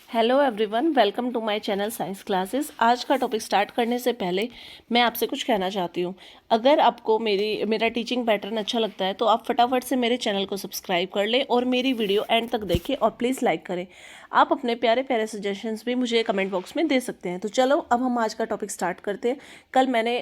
Hello everyone, welcome to my channel science classes. आज का topic start करने से पहले मैं आपसे कुछ कहना चाहती हूँ। अगर आपको मेरा टीचिंग पैटर्न अच्छा लगता है तो आप फटाफट से मेरे चैनल को सब्सक्राइब कर लें और मेरी वीडियो एंड तक देखें और प्लीज़ लाइक करें। आप अपने प्यारे प्यारे सजेशंस भी मुझे कमेंट बॉक्स में दे सकते हैं। तो चलो अब हम आज का टॉपिक स्टार्ट करते हैं। कल मैंने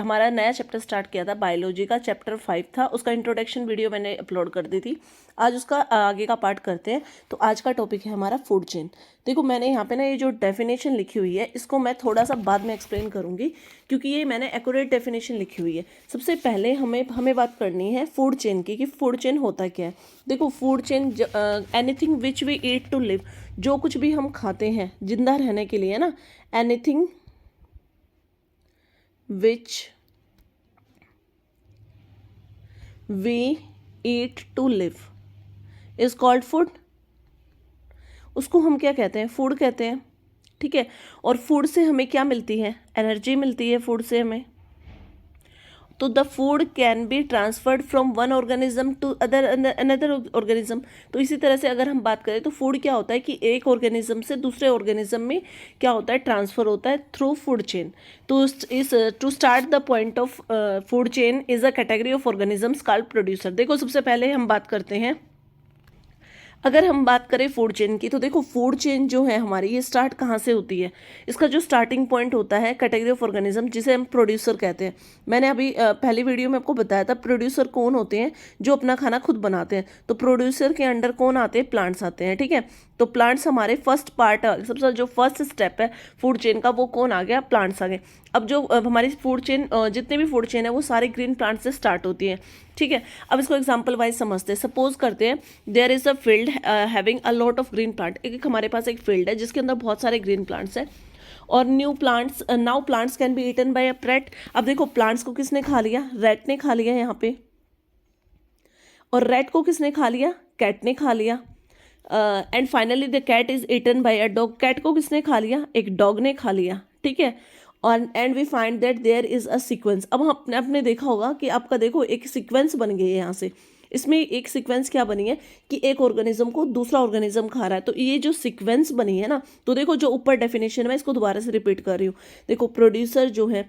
हमारा नया चैप्टर स्टार्ट किया था, बायोलॉजी का चैप्टर 5 था, उसका इंट्रोडक्शन वीडियो मैंने अपलोड कर दी थी। आज उसका आगे का पार्ट करते हैं। तो आज का टॉपिक है हमारा फूड चेन। देखो मैंने यहाँ पे ना ये जो डेफिनेशन लिखी हुई है इसको मैं थोड़ा सा बाद में एक्सप्लेन करूँगी, क्योंकि ये मैंने एक्यूरेट डेफिनेशन लिखी हुई है। सबसे पहले हमें बात करनी है फूड चेन की, कि फूड चेन होता क्या है। देखो food chain anything which we eat to live, जो कुछ भी हम खाते हैं जिंदा रहने के लिए, है ना, anything which we eat to live is called food. उसको हम क्या कहते हैं? फूड कहते हैं, ठीक है। और फूड से हमें क्या मिलती है? एनर्जी मिलती है फूड से हमें। तो the food can be transferred from one organism to another organism. तो इसी तरह से अगर हम बात करें तो फूड क्या होता है कि एक ऑर्गेनिज्म से दूसरे ऑर्गेनिज्म में क्या होता है? ट्रांसफर होता है थ्रू फूड चेन। तो इस to start the point of food chain is a category of organisms called producer. देखो सबसे पहले हम बात करते हैं, अगर हम बात करें फूड चेन की, तो देखो फूड चेन जो है हमारी, ये स्टार्ट कहाँ से होती है? इसका जो स्टार्टिंग पॉइंट होता है कैटेगरी ऑफ ऑर्गेनिज्म, जिसे हम प्रोड्यूसर कहते हैं। मैंने अभी पहली वीडियो में आपको बताया था प्रोड्यूसर कौन होते हैं, जो अपना खाना खुद बनाते हैं। तो प्रोड्यूसर के अंडर कौन आते हैं? प्लांट्स आते हैं, ठीक है। तो प्लांट्स हमारे फर्स्ट पार्ट, सबसे जो फर्स्ट स्टेप है फूड चेन का, वो कौन आ गया? प्लांट्स आ गए। अब जो हमारी फूड चेन, जितने भी फूड चेन है वो सारे ग्रीन प्लांट से स्टार्ट होती है, ठीक है। अब इसको एग्जांपल वाइज समझते हैं। सपोज करते हैं there is a field having a lot of green plant. एक हमारे पास एक फील्ड है जिसके अंदर बहुत सारे ग्रीन प्लांट्स हैं, और now plants can be eaten by a rat. अब देखो प्लांट्स को किसने खा लिया? रैट ने खा लिया यहाँ पे। और रैट को किसने खा लिया? कैट ने खा लिया। And finally the cat is eaten by a dog. Cat को किसने खा लिया? एक डॉग ने खा लिया, ठीक है। और and we find that there is a sequence. अब हम आपने देखा होगा कि आपका देखो एक सीक्वेंस बन गई है यहाँ से। इसमें एक सीक्वेंस क्या बनी है कि एक ऑर्गेनिज्म को दूसरा ऑर्गेनिज्म खा रहा है। तो ये जो सीक्वेंस बनी है ना, तो देखो जो ऊपर डेफिनेशन में, इसको दोबारा से रिपीट कर रही हूँ। देखो प्रोड्यूसर जो है,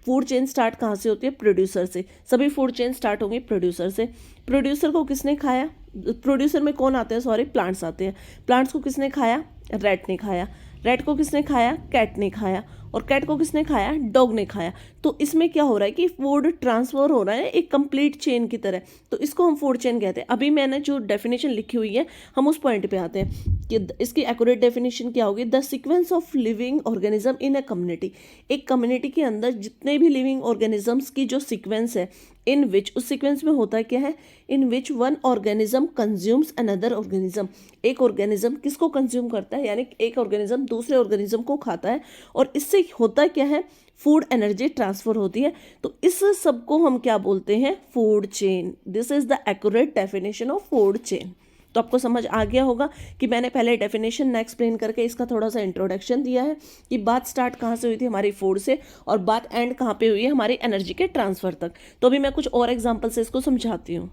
फूड चेन स्टार्ट कहाँ से होती है? प्रोड्यूसर से। सभी फूड चेन स्टार्ट होंगी प्रोड्यूसर से। प्रोड्यूसर को किसने खाया? प्रोड्यूसर में कौन आते हैं? सॉरी, प्लांट्स आते हैं। प्लांट्स को किसने खाया? रैट ने खाया। रैट को किसने खाया? कैट ने खाया। और कैट को किसने खाया? डॉग ने खाया। तो इसमें क्या हो रहा है कि फूड ट्रांसफर हो रहा है एक कंप्लीट चेन की तरह। तो इसको हम फूड चेन कहते हैं। अभी मैंने जो डेफिनेशन लिखी हुई है, हम उस पॉइंट पे आते हैं कि इसकी एक्यूरेट डेफिनेशन क्या होगी? The sequence of living organism in a community. एक कम्युनिटी के अंदर जितने भी लिविंग ऑर्गेनिजम्स की जो सीक्वेंस है, इन विच, उस सीक्वेंस में होता क्या है? In which one organism consumes another organism. एक ऑर्गेनिज्म किसको कंज्यूम करता है? यानी एक ऑर्गेनिज्म दूसरे ऑर्गेनिज्म को खाता है, और इससे होता क्या है? फूड एनर्जी ट्रांसफर होती है। तो इस सब को हम क्या बोलते हैं? Food chain. This is the accurate definition of food chain. तो आपको समझ आ गया होगा कि मैंने पहले डेफिनेशन ना एक्सप्लेन करके इसका थोड़ा सा इंट्रोडक्शन दिया है कि बात स्टार्ट कहाँ से हुई थी? हमारी फूड से, और बात एंड कहाँ पे हुई है? हमारी एनर्जी के ट्रांसफर तक। तो अभी मैं कुछ और एग्जांपल से इसको समझाती हूँ।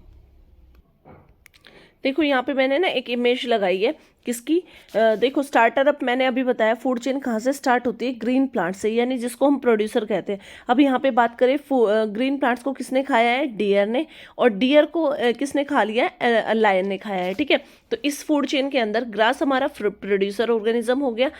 देखो यहाँ पे मैंने ना एक इमेज लगाई है, किसकी? देखो स्टार्टर अप, मैंने अभी बताया फूड चेन कहाँ से स्टार्ट होती है? ग्रीन प्लांट से, यानी जिसको हम प्रोड्यूसर कहते हैं। अब यहाँ पे बात करें, ग्रीन प्लांट्स को किसने खाया है? डियर ने। और डियर को किसने खा लिया है? लायन ने खाया है, ठीक है। तो इस फूड चेन के अंदर ग्रास हमारा प्रोड्यूसर ऑर्गेनिज्म हो गया।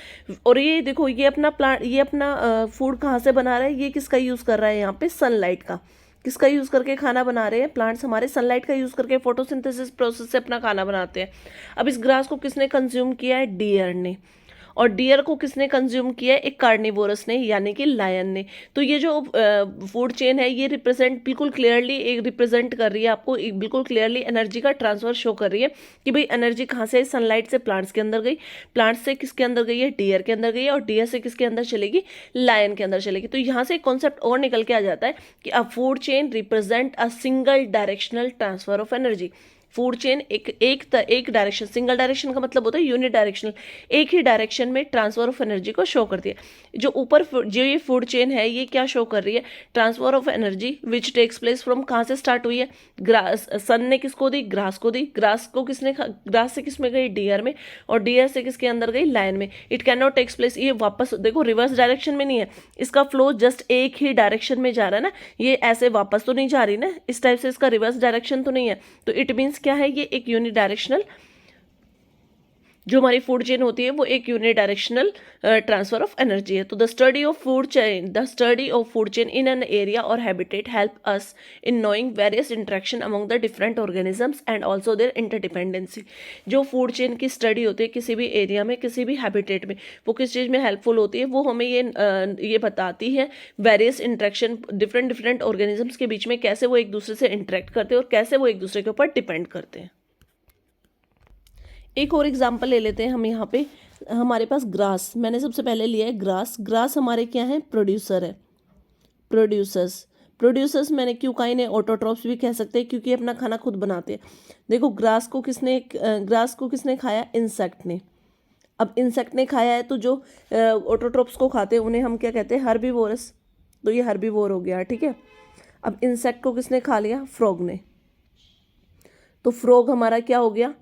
और ये देखो, ये अपना प्लांट, ये अपना फूड कहाँ से बना रहा है? ये किसका यूज कर रहा है यहाँ पे? सनलाइट का। किसका यूज़ करके खाना बना रहे हैं? प्लांट्स हमारे सनलाइट का यूज़ करके फोटोसिंथेसिस प्रोसेस से अपना खाना बनाते हैं। अब इस ग्रास को किसने कंज्यूम किया है? डियर ने। और डियर को किसने कंज्यूम किया है? एक कार्निवोरस ने, यानी कि लायन ने। तो ये जो फूड चेन है, ये रिप्रेजेंट बिल्कुल क्लियरली एक रिप्रेजेंट कर रही है आपको, एक बिल्कुल क्लियरली एनर्जी का ट्रांसफर शो कर रही है कि भाई एनर्जी कहाँ से? सनलाइट से प्लांट्स के अंदर गई, प्लांट्स से किसके अंदर गई है? डियर के अंदर गई है, और डियर से किसके अंदर चलेगी? लायन के अंदर चलेगी। तो यहाँ से एक कॉन्सेप्ट और निकल के आ जाता है कि अ food chain represent a single directional transfer of energy. Food chain एक डायरेक्शन, सिंगल डायरेक्शन का मतलब होता है यूनि डायरेक्शनल, एक ही डायरेक्शन में ट्रांसफर ऑफ एनर्जी को शो करती है। जो ऊपर जो ये फूड चेन है ये क्या शो कर रही है, transfer of energy which takes place from, कहाँ से स्टार्ट हुई है, ग्रास, सन ने किसको दी, ग्रास को दी, ग्रास को किसने ग्रास से किस में गई, डियर में, और डियर से किसके अंदर गई, लायन में। It can not takes place, ये वापस देखो रिवर्स डायरेक्शन में नहीं है, इसका फ्लो जस्ट एक ही डायरेक्शन में जा रहा है ना, ये ऐसे वापस तो नहीं जा रही ना, इस टाइप से इसका रिवर्स डायरेक्शन तो नहीं है। तो इट मीन्स क्या है, ये एक यूनिडायरेक्शनल, जो हमारी फूड चेन होती है वो एक यूनिडायरेक्शनल ट्रांसफर ऑफ एनर्जी है। तो the study of food chain in an area और habitat help us in knowing various interaction among the different organisms and also their interdependency. जो फूड चेन की study होती है किसी भी एरिया में, किसी भी हैबिटेट में, वो किस चीज़ में हेल्पफुल होती है, वो हमें ये बताती है वेरियस इंटरेक्शन, डिफरेंट ऑर्गेनिजम्स के बीच में कैसे वो एक दूसरे से इंटरेक्ट करते हैं और कैसे वो एक दूसरे के ऊपर डिपेंड करते हैं। एक और एग्जांपल ले लेते हैं हम यहाँ पे, हमारे पास ग्रास, मैंने सबसे पहले लिया है ग्रास। ग्रास हमारे क्या है, प्रोड्यूसर है, प्रोड्यूसर्स मैंने क्यों कहा इन्हें ऑटोट्रॉप्स भी कह सकते हैं, क्योंकि अपना खाना खुद बनाते हैं। देखो ग्रास को किसने खाया, इंसेक्ट ने। अब इंसेक्ट ने खाया है तो जो ऑटोट्रॉप्स को खाते हैं उन्हें हम क्या कहते हैं, हर्बीवोरस। तो ये हर्बीवोर हो गया, ठीक है। अब इंसेक्ट को किसने खा लिया, फ्रॉग ने। तो फ्रॉग हमारा क्या हो गया,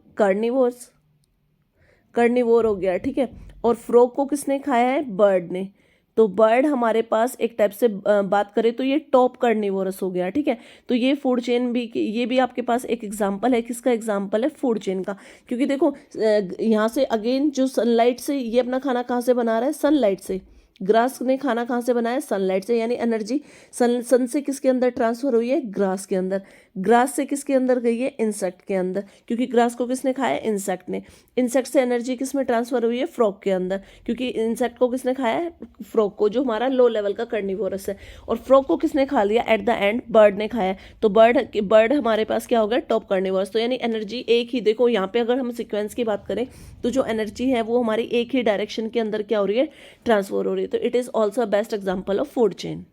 कार्निवोर हो गया, ठीक है। और फ्रॉग को किसने खाया है, बर्ड ने। तो बर्ड हमारे पास एक टाइप से बात करें तो ये टॉप कार्निवोरस हो गया, ठीक है। तो ये फूड चेन भी, ये भी आपके पास एक एग्जांपल है, किसका एग्जांपल है, फूड चेन का। क्योंकि देखो यहाँ से अगेन जो सनलाइट से ये अपना खाना कहाँ से बना रहा है, सनलाइट से। ग्रास ने खाना कहाँ से बनाया, सनलाइट से, यानी एनर्जी सन से किसके अंदर ट्रांसफर हुई है, ग्रास के अंदर। ग्रास से किसके अंदर गई है, इंसेक्ट के अंदर, क्योंकि ग्रास को किसने खाया, इंसेक्ट ने। इंसेक्ट से एनर्जी किस में ट्रांसफर हुई है, फ्रॉग के अंदर, क्योंकि इंसेक्ट को किसने खाया है, फ्रॉग को, जो हमारा लो लेवल का कार्निवोरस है। और फ्रॉग को किसने खा लिया, एट द एंड बर्ड ने खाया। तो बर्ड हमारे पास क्या हो गया, टॉप कार्निवोरस। तो यानी एनर्जी एक ही, देखो यहाँ पे अगर हम सिक्वेंस की बात करें तो जो एनर्जी है वो हमारी एक ही डायरेक्शन के अंदर क्या हो रही है, ट्रांसफर हो रही है। तो it is also best example of food chain.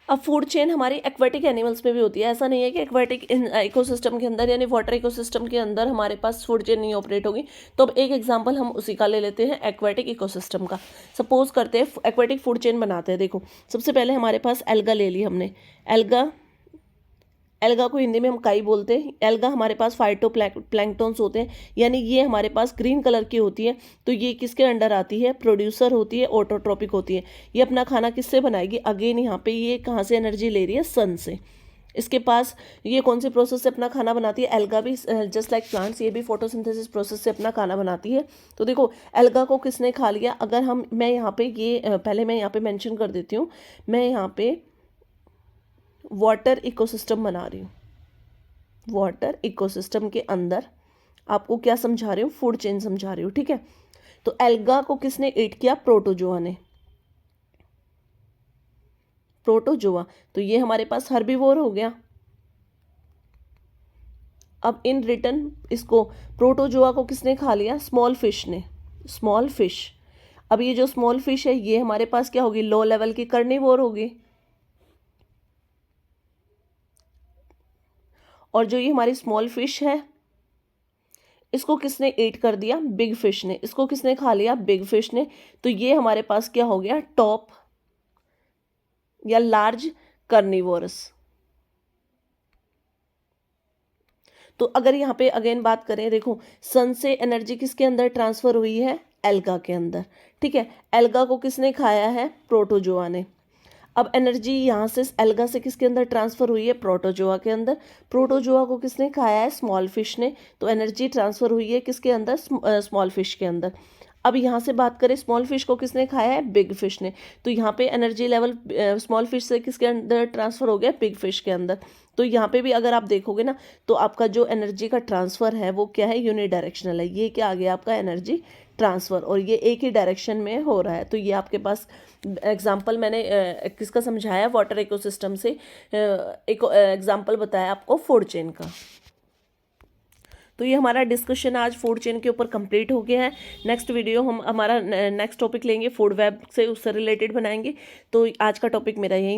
अब फूड चेन हमारी एक्वेटिक एनिमल्स में भी होती है। ऐसा नहीं है कि एक्वेटिक इकोसिस्टम के अंदर, यानी वाटर इकोसिस्टम के अंदर हमारे पास फूड चेन नहीं ऑपरेट होगी। तो अब एक एग्जांपल हम उसी का ले लेते हैं, एक्वेटिक इकोसिस्टम का। सपोज करते हैं एक्वेटिक फूड चेन बनाते हैं। देखो सबसे पहले हमारे पास एल्गा ले ली हमने। एल्गा को हिंदी में हम काई बोलते हैं। एल्गा हमारे पास फाइटोप्लैंक्टन्स होते हैं, यानी ये हमारे पास ग्रीन कलर की होती है। तो ये किसके अंडर आती है, प्रोड्यूसर होती है, ऑटोट्रॉपिक होती है। ये अपना खाना किससे बनाएगी, अगेन यहाँ पे ये कहाँ से एनर्जी ले रही है, सन से। इसके पास ये कौन सी प्रोसेस से अपना खाना बनाती है, एल्गा भी जस्ट लाइक प्लांट्स, ये भी फोटोसिंथेसिस प्रोसेस से अपना खाना बनाती है। तो देखो एल्गा को किसने खा लिया, अगर मैं यहाँ पे पहले मैं यहाँ पे मेंशन कर देती हूँ, मैं यहाँ पे वाटर इकोसिस्टम बना रही हूँ। वाटर इकोसिस्टम के अंदर आपको क्या समझा रही हूँ, फूड चेन समझा रही हूँ, ठीक है। तो एल्गा को किसने ईट किया, प्रोटोजोआ ने। प्रोटोजोआ, तो ये हमारे पास हर्बीवोर हो गया। अब इन रिटर्न इसको प्रोटोजोआ को किसने खा लिया, स्मॉल फिश ने, स्मॉल फिश। अब ये जो स्मॉल फिश है ये हमारे पास क्या होगी, लो लेवल की कार्निवोर होगी। और जो ये हमारी स्मॉल फिश है इसको किसने ईट कर दिया, बिग फिश ने। इसको किसने खा लिया, बिग फिश ने। तो ये हमारे पास क्या हो गया, टॉप या लार्ज कार्निवोरस। तो अगर यहाँ पे अगेन बात करें, देखो सन से एनर्जी किसके अंदर ट्रांसफर हुई है, एल्गा के अंदर, ठीक है। एल्गा को किसने खाया है, प्रोटोजोआ ने। अब एनर्जी यहाँ से एल्गा से किसके अंदर ट्रांसफर हुई है, प्रोटोजोआ के अंदर। प्रोटोजोआ को किसने खाया है, स्मॉल फिश ने। तो एनर्जी ट्रांसफर हुई है किसके अंदर, स्मॉल फिश के अंदर। अब यहाँ से बात करें, स्मॉल फिश को किसने खाया है, बिग फिश ने। तो यहाँ पे एनर्जी लेवल स्मॉल फिश से किसके अंदर ट्रांसफर हो गया, बिग फिश के अंदर। तो यहाँ पे भी अगर आप देखोगे ना तो आपका जो एनर्जी का ट्रांसफर है वो क्या है, यूनिडायरेक्शनल है। ये क्या आ गया आपका एनर्जी ट्रांसफर, और ये एक ही डायरेक्शन में हो रहा है। तो ये आपके पास एग्जाम्पल मैंने किसका समझाया, वाटर इकोसिस्टम से एक एग्जाम्पल बताया आपको फूड चेन का। तो ये हमारा डिस्कशन आज फूड चेन के ऊपर कंप्लीट हो गया है। नेक्स्ट वीडियो हम हमारा नेक्स्ट टॉपिक लेंगे, फूड वेब से, उससे रिलेटेड बनाएंगे। तो आज का टॉपिक मेरा यही